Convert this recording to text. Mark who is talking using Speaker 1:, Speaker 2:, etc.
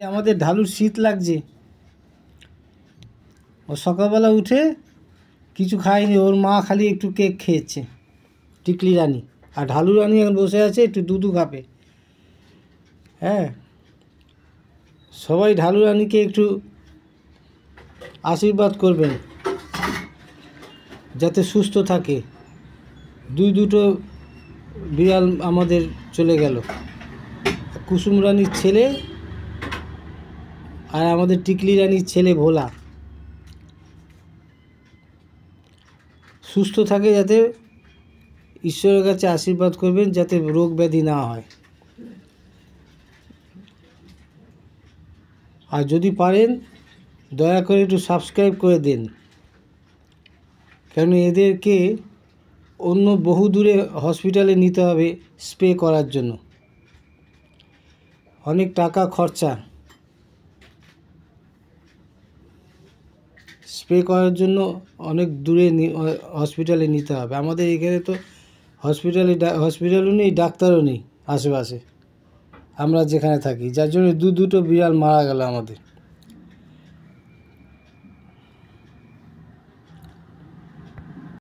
Speaker 1: আমাদের ঢালুর শীত লাগছে। ও সকালবেলা উঠে কিছু খায়নি, ওর মা খালি একটু কেক খেয়েছে, টিকলি রানী। আর ঢালু রানী এখন বসে আছে, একটু দুধু খাবে। হ্যাঁ, সবাই ঢালু রানীকে একটু আশীর্বাদ করবেন যাতে সুস্থ থাকে। দুটো বিড়াল আমাদের চলে গেল, কুসুম রানীর ছেলে আর আমাদের টিকলি রানীর ছেলে ভোলা। সুস্থ থাকে যাতে, ঈশ্বরের কাছে আশীর্বাদ করবেন যাতে রোগ ব্যাধি না হয়। আর যদি পারেন দয়া করে একটু সাবস্ক্রাইব করে দিন, কারণ এদেরকে অন্য বহু দূরে হসপিটালে নিতে হবে স্প্রে করার জন্য, অনেক টাকা খরচা। স্প্রে করার জন্য অনেক দূরে হসপিটালে নিতে হবে। আমাদের এখানে তো হসপিটালও নেই, ডাক্তারও নেই আশেপাশে আমরা যেখানে থাকি, যার জন্য দুটো বিড়াল মারা গেল আমাদের।